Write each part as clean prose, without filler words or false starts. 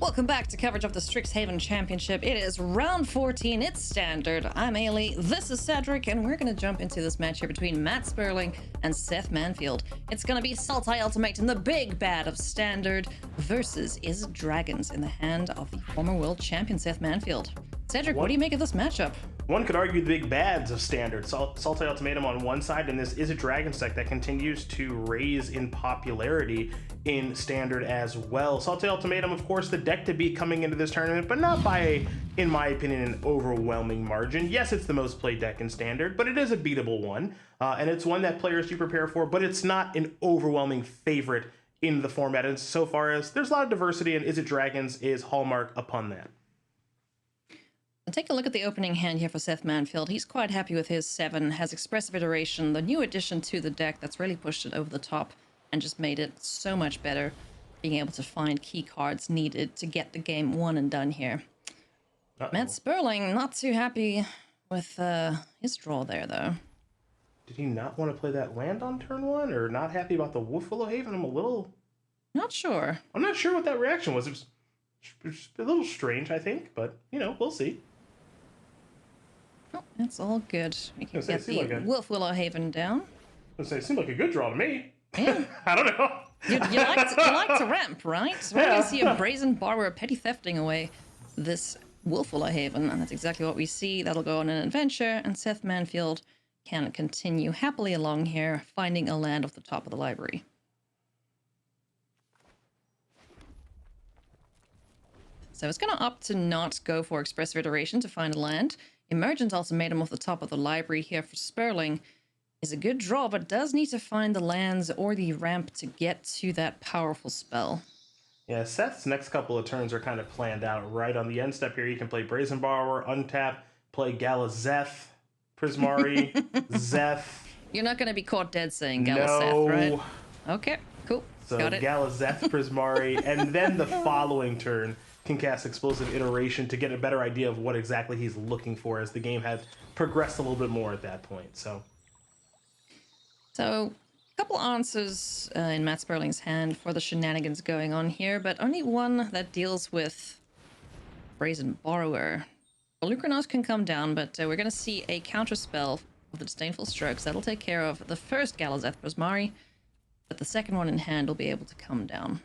Welcome back to coverage of the Strixhaven Championship. It is round 14, it's standard. I'm Ailey, this is Cedric, and we're going to jump into this match here between Matt Sperling and Seth Manfield. It's going to be Sultai Ultimate in the big bad of standard versus Is It Dragons in the hand of the former world champion Seth Manfield. Cedric, what do you make of this matchup? One could argue the big bads of standard. Sultai Ultimatum on one side, and this Is It Dragons deck that continues to raise in popularity in standard as well. Sultai Ultimatum, of course, the deck to beat coming into this tournament, but not by, in my opinion, an overwhelming margin. Yes, it's the most played deck in standard, but it is a beatable one, and it's one that players do prepare for, but it's not an overwhelming favorite in the format. And so far as there's a lot of diversity, and Is It Dragons is hallmark upon that. Take a look at the opening hand here for Seth Manfield. He's quite happy with his 7, has Expressive Iteration, the new addition to the deck that's really pushed it over the top and just made it so much better, being able to find key cards needed to get the game won and done here. Matt Sperling, not too happy with his draw there, though. Did he not want to play that land on turn 1, or not happy about the Wolf-Willow Haven? Not sure. I'm not sure what that reaction was. It was a little strange, I think, but, you know, we'll see. Oh, that's all good. We can get the Wolf-Willow Haven down. It seemed like a good draw to me. Yeah. I don't know. You like to ramp, right? So we're going to see a Brazen Borrower petty thefting away this Wolf-Willow Haven, and that's exactly what we see. That'll go on an adventure, and Seth Manfield can continue happily along here, finding a land off the top of the library. So it's going to opt to not go for Expressive Iteration to find a land. Emergent Ultimatum off the top of the library here for Sperling is a good draw, but does need to find the lands or the ramp to get to that powerful spell. Yeah, Seth's next couple of turns are kind of planned out, right? On the end step here, you can play Brazen Borrower, untap, play Galazeth, Prismari, Zeth. You're not going to be caught dead saying Galazeth, right? Okay, cool. So got it. Galazeth, Prismari, and then the following turn can cast Explosive Iteration to get a better idea of what exactly he's looking for, as the game has progressed a little bit more at that point. So a couple answers in Matt Sperling's hand for the shenanigans going on here, but only one that deals with Brazen Borrower. Lucranos can come down, but we're going to see a counterspell of the Disdainful Strokes. That'll take care of the first Galazeth Prismari, but the second one in hand will be able to come down.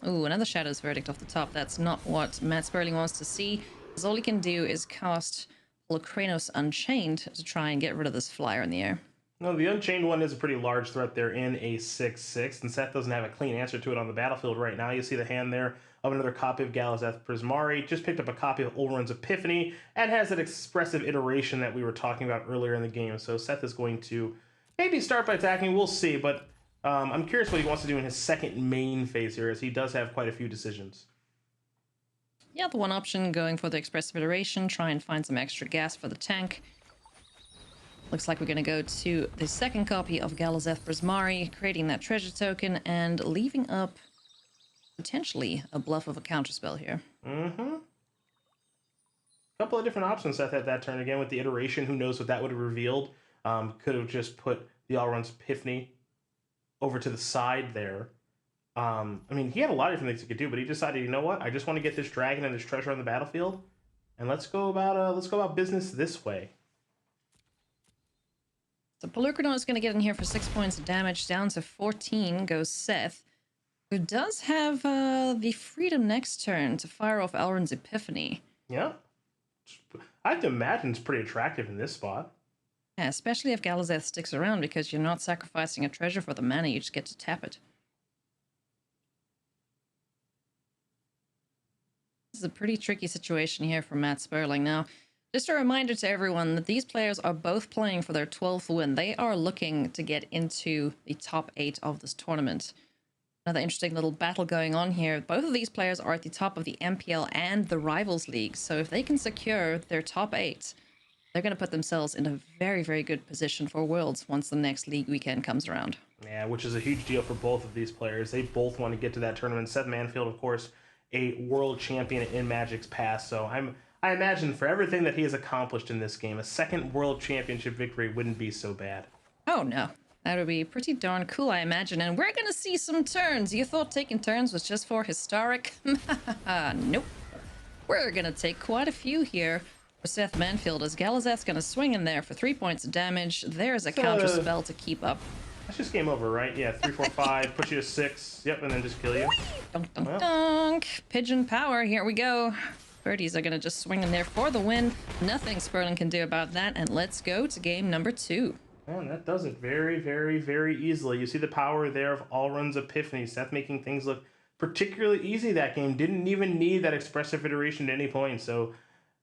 Ooh, another Shadow's Verdict off the top. That's not what Matt Sperling wants to see, because all he can do is cast Lucranos Unchained to try and get rid of this flyer in the air. No, the Unchained one is a pretty large threat there in a 6/6, and Seth doesn't have a clean answer to it on the battlefield right now. You see the hand there of another copy of Galazeth Prismari, just picked up a copy of Ulrun's Epiphany, and has that Expressive Iteration that we were talking about earlier in the game. So Seth is going to maybe start by attacking, we'll see, but I'm curious what he wants to do in his second main phase here, as he does have quite a few decisions. Yeah, the one option going for the Expressive Iteration, try and find some extra gas for the tank. Looks like we're going to go to the second copy of Galazeth Prismari, creating that treasure token and leaving up potentially a bluff of a counterspell here. A couple of different options Seth had that turn. Again, with the Iteration, who knows what that would have revealed. Could have just put the Ulrun's Epiphany over to the side there. I mean, he had a lot of different things he could do, but he decided, you know what? I just want to get this dragon and this treasure on the battlefield, and let's go about business this way. So Pelucradon is going to get in here for 6 points of damage. Down to 14 goes Seth, who does have the freedom next turn to fire off Ulrun's Epiphany. Yeah, I have to imagine it's pretty attractive in this spot. Yeah, especially if Galazeth sticks around, because you're not sacrificing a treasure for the mana, you just get to tap it. This is a pretty tricky situation here for Matt Sperling. Now, just a reminder to everyone that these players are both playing for their 12th win. They are looking to get into the top 8 of this tournament. Another interesting little battle going on here. Both of these players are at the top of the MPL and the Rivals League, so if they can secure their top 8, they're going to put themselves in a very, very good position for Worlds once the next league weekend comes around. Yeah, which is a huge deal for both of these players. They both want to get to that tournament. Seth Manfield, of course, a world champion in Magic's past, so I imagine for everything that he has accomplished in this game, a second world championship victory wouldn't be so bad. Oh, no. That would be pretty darn cool, I imagine. And we're going to see some turns. You thought taking turns was just for historic? Nope. We're going to take quite a few here for Seth Manfield, as Galazeth's going to swing in there for 3 points of damage. There's a counter spell to keep up. That's just game over, right? Yeah, 3, 4, 5, put you to 6. Yep, and then just kill you. Dunk, dunk, dunk. Pigeon power, here we go. Birdies are going to just swing in there for the win. Nothing Sperling can do about that. And let's go to game number 2. Man, that does it very, very, very easily. You see the power there of Allrun's Epiphany. Seth making things look particularly easy that game. Didn't even need that expressive iteration at any point. So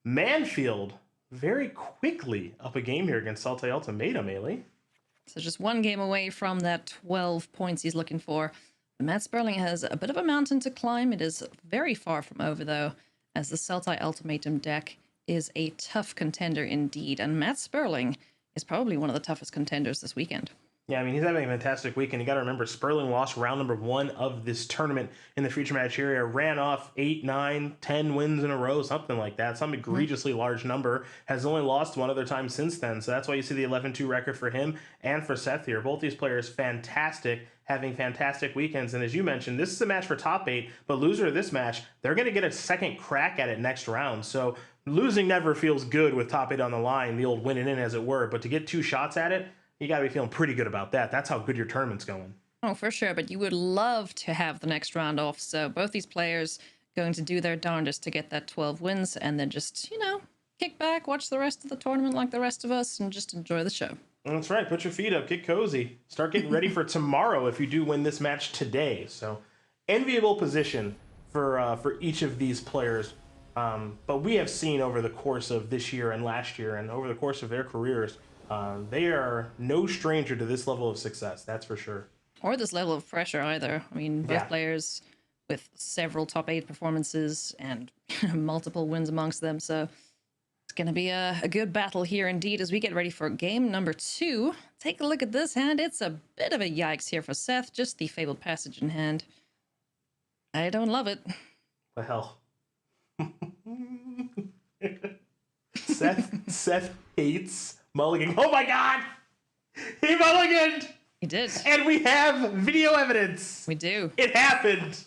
Manfield very quickly up a game here against Salty Ultimatum, Ailey. So just one game away from that 12 points he's looking for. Matt Sperling has a bit of a mountain to climb. It is very far from over, though, as the Salty Ultimatum deck is a tough contender indeed. And Matt Sperling is probably one of the toughest contenders this weekend. Yeah, I mean, he's having a fantastic weekend. You got to remember, Sperling lost round number 1 of this tournament in the feature match area. Ran off 8, 9, 10 wins in a row, something like that. Some egregiously large number. Has only lost one other time since then. So that's why you see the 11-2 record for him and for Seth here. Both these players fantastic, having fantastic weekends. And as you mentioned, this is a match for top 8, but loser of this match, they're going to get a second crack at it next round. So losing never feels good with top 8 on the line, the old winning in, as it were. But to get 2 shots at it, you got to be feeling pretty good about that. That's how good your tournament's going. Oh, for sure. But you would love to have the next round off. So both these players going to do their darndest to get that 12 wins and then just, kick back, watch the rest of the tournament like the rest of us, and just enjoy the show. That's right. Put your feet up. Get cozy. Start getting ready for tomorrow if you do win this match today. So enviable position for each of these players. But we have seen over the course of this year and last year and over the course of their careers, they are no stranger to this level of success, that's for sure. Or this level of pressure either. I mean, both players with several top 8 performances and multiple wins amongst them. So it's going to be a good battle here indeed as we get ready for game number 2. Take a look at this hand. It's a bit of a yikes here for Seth. Just the Fabled Passage in hand. I don't love it. The hell. Seth hates mulligan. Oh my god! He mulliganed! He did. And we have video evidence. We do. It happened.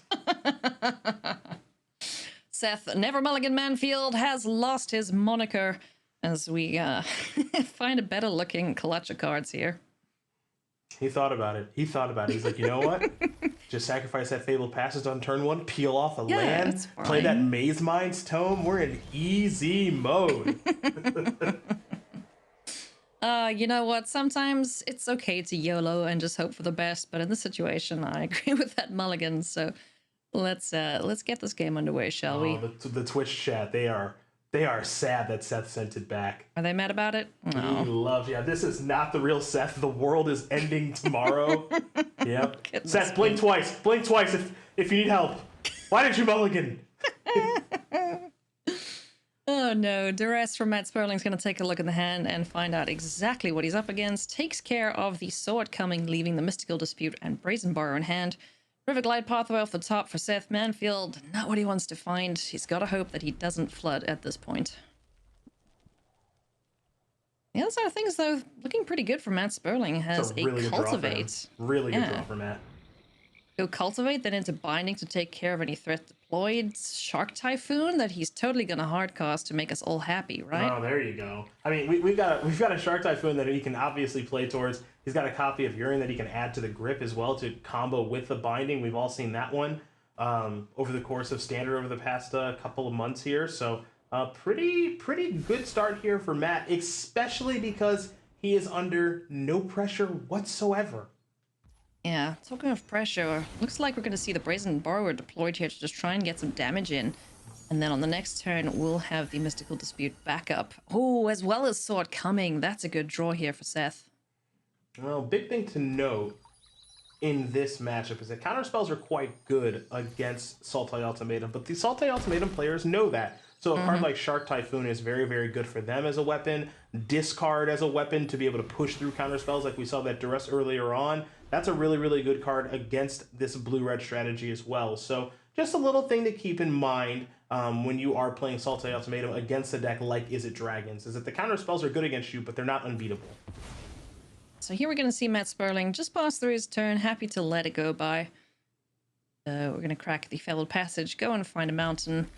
Seth Never Mulligan Manfield has lost his moniker as we find a better looking clutch of cards here. He thought about it. He's like, you know what? Just sacrifice that Fabled Passage on turn 1, peel off a land, play that Maze Mind's Tome. We're in easy mode. You know what? Sometimes it's okay to YOLO and just hope for the best, but in this situation, I agree with that mulligan. So let's get this game underway, shall we? The Twitch chat, they are sad that Seth sent it back. Are they mad about it? No. This is not the real Seth. The world is ending tomorrow. Yep. Seth, blink twice. Blink twice if you need help. Why did you mulligan? Oh no, Duress from Matt Sperling's going to take a look at the hand and find out exactly what he's up against. Takes care of the Sword Coming, leaving the Mystical Dispute and Brazen Borrow in hand. River Glide Pathway off the top for Seth Manfield. Not what he wants to find. He's got to hope that he doesn't flood at this point. The other side of things, though, looking pretty good for Matt Sperling. Has a really Cultivate. Really good draw for Matt. Go Cultivate, then into Binding to take care of any threat deployed. Shark Typhoon that he's totally going to hardcast to make us all happy, right? Oh, there you go. I mean, we've got a Shark Typhoon that he can obviously play towards. He's got a copy of Urine that he can add to the Grip as well to combo with the Binding. We've all seen that one over the course of Standard over the past couple of months here. So pretty good start here for Matt, especially because he is under no pressure whatsoever. Yeah, talking of pressure, looks like we're going to see the Brazen Borrower deployed here to just try and get some damage in. And then on the next turn, we'll have the Mystical Dispute back up. Oh, as well as Sword Coming. That's a good draw here for Seth. Well, big thing to note in this matchup is that counterspells are quite good against Salty Ultimatum, but the Salty Ultimatum players know that. So a card like Shark Typhoon is very, very good for them as a weapon. Discard as a weapon to be able to push through counterspells like we saw that Duress earlier on. That's a really, really good card against this blue-red strategy as well. So just a little thing to keep in mind when you are playing Salty Ultimatum against a deck like Is It Dragons, is that the counterspells are good against you, but they're not unbeatable. So here we're going to see Matt Sperling just pass through his turn, happy to let it go by. We're going to crack the Felled Passage, go and find a mountain,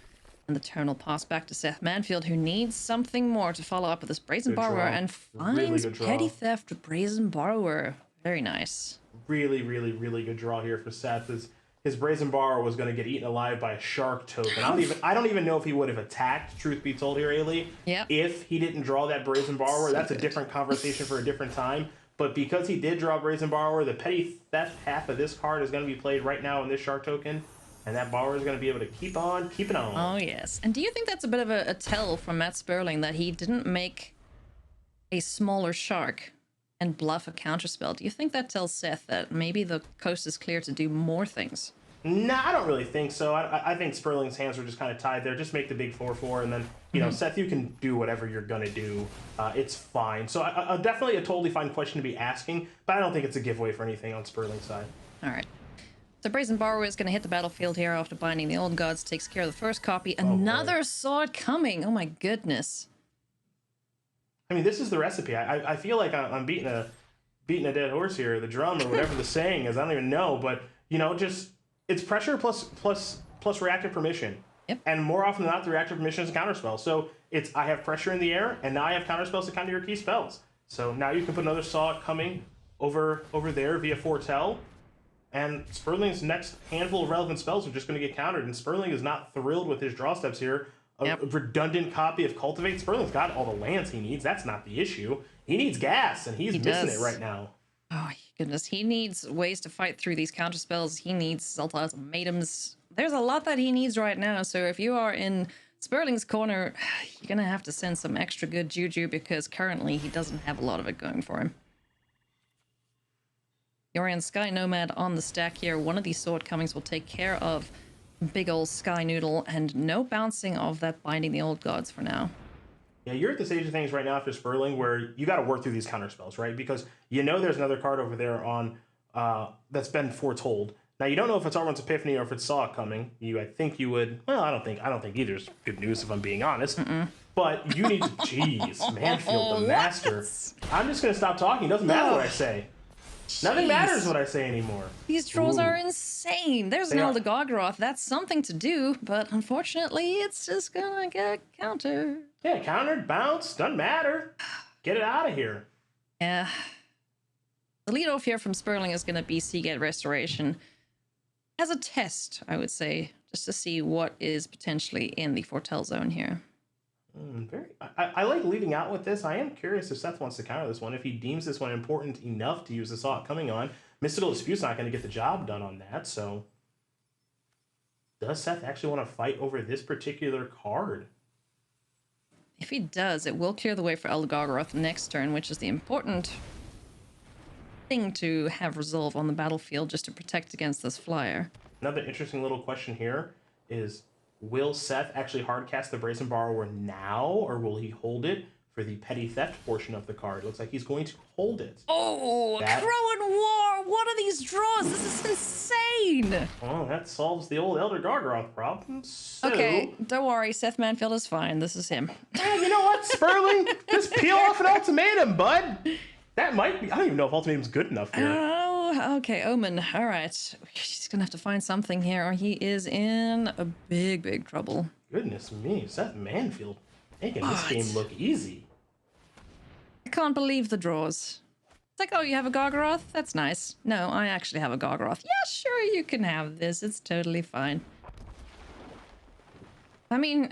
and the turn will pass back to Seth Manfield, who needs something more to follow up with this Brazen Borrower, and finds Petty Theft Brazen Borrower. Very nice. Really, really, really good draw here for Seth. His Brazen Borrower was going to get eaten alive by a shark token. I don't even know if he would have attacked, truth be told here, Ailey. Yep. If he didn't draw that Brazen Borrower, that's a different conversation for a different time. But because he did draw Brazen Borrower, the Petty Theft half of this card is going to be played right now in this shark token. And that Borrower is going to be able to keep on keeping on. Oh, yes. And do you think that's a bit of a tell from Matt Sperling that he didn't make a smaller shark and bluff a counterspell? Do you think that tells Seth that maybe the coast is clear to do more things? Nah, I don't really think so. I think Sperling's hands were just kind of tied there. Just make the big 4/4, and then, you know, Seth, you can do whatever you're going to do. It's fine. So definitely a totally fine question to be asking, but I don't think it's a giveaway for anything on Sperling's side. All right. So Brazen Borrower is going to hit the battlefield here after binding the Old Gods, takes care of the first copy. Another saw it coming. Oh my goodness. I mean, this is the recipe. I feel like I'm beating a dead horse here, the drum or whatever the saying is. I don't even know, but, you know, just... It's pressure plus reactive permission. Yep. And more often than not, the reactive permission is a counterspell. So it's I have pressure in the air, and now I have counterspells to counter your key spells. So now you can put another Saw coming over there via Foretell, and Sperling's next handful of relevant spells are just going to get countered, and Sperling is not thrilled with his draw steps here. A redundant copy of Cultivate. Sperling's got all the lands he needs. That's not the issue. He needs gas, and he's missing it right now. Oh, goodness. He needs ways to fight through these counterspells. He needs Zelda ultimatums. There's a lot that he needs right now. So if you are in Sperling's corner, you're going to have to send some extra good juju because currently he doesn't have a lot of it going for him. Yorian Sky Nomad on the stack here. One of these sword comings will take care of big old Sky Noodle, and no bouncing of that Binding the Old Gods for now. Yeah, you're at the stage of things right now after Sperling where you got to work through these counterspells, right? Because you know there's another card over there on that's been foretold. Now you don't know if it's Arwen's Epiphany or if it's Saw coming. I think you would. Well, I don't think either's good news if I'm being honest. But you need to. Jeez, Manfield the master. I'm just gonna stop talking. It doesn't matter what I say. Nothing matters what I say anymore. These draws are insane. There's an Elder Gargaroth. That's something to do, but unfortunately, it's just gonna get countered. Yeah, countered, bounced, doesn't matter. Get it out of here. Yeah. The lead off here from Sperling is going to be Seagate Restoration as a test, I would say, just to see what is potentially in the Foretell zone here. I like leading out with this. I am curious if Seth wants to counter this one. If he deems this one important enough to use the Saw coming on, Mystical Dispute's not going to get the job done on that, so... Does Seth actually want to fight over this particular card? If he does, it will clear the way for Elder Gargaroth next turn, which is the important thing to have resolve on the battlefield just to protect against this flyer. Another interesting little question here is, will Seth actually hardcast the Brazen Borrower now, or will he hold it for the Petty Theft portion of the card? Looks like he's going to hold it. Oh, Crow and War! What are these draws? This is insane! Oh, that solves the old Elder Gargaroth problem. So... Okay, don't worry. Seth Manfield is fine. This is him. Yeah, you know what, Sperling? Just peel off an ultimatum, bud. That might be... I don't even know if ultimatum's good enough here. Oh, okay, Omen. All right. He's going to have to find something here, or he is in a big, big trouble. Goodness me, Seth Manfield making this game look easy. I can't believe the draws. It's like, oh, you have a Gargaroth? That's nice. No, I actually have a Gargaroth. Yeah, sure, you can have this. It's totally fine. I mean,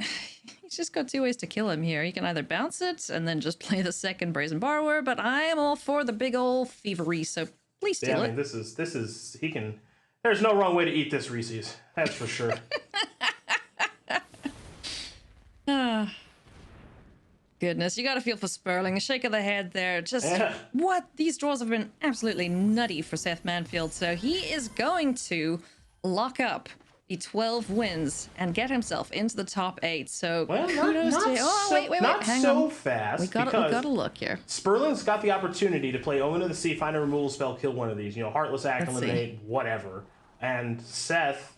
he's just got two ways to kill him here. He can either bounce it and then just play the second Brazen Borrower, but I am all for the big old thievery, so please steal it. I mean, this is, he can, there's no wrong way to eat this Reese's. That's for sure. Goodness, you gotta feel for Sperling. A shake of the head there. Just what? These draws have been absolutely nutty for Seth Manfield. So he is going to lock up the 12 wins and get himself into the top 8. So kudos to him. Oh, wait, hang on. Fast. We gotta look here. Sperling's got the opportunity to play Omen of the Sea, find a removal spell, kill one of these. You know, Heartless Act, eliminate, whatever. And Seth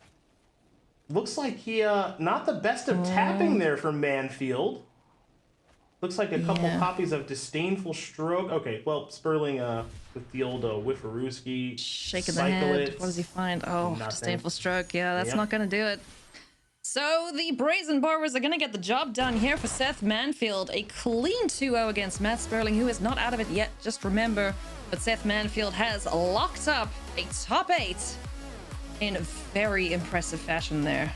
looks like he not the best of tapping there from Manfield. Looks like a couple Yeah. copies of Disdainful Stroke. Okay, well, Sperling with the old Whifferooski. Shaking the Cycle head. it. What does he find? Oh, Nothing. disdainful stroke. Yeah, that's Yep. not going to do it. So the Brazen Borrowers are going to get the job done here for Seth Manfield. A clean 2-0 against Matt Sperling, who is not out of it yet. Just remember that Seth Manfield has locked up a top 8 in very impressive fashion there.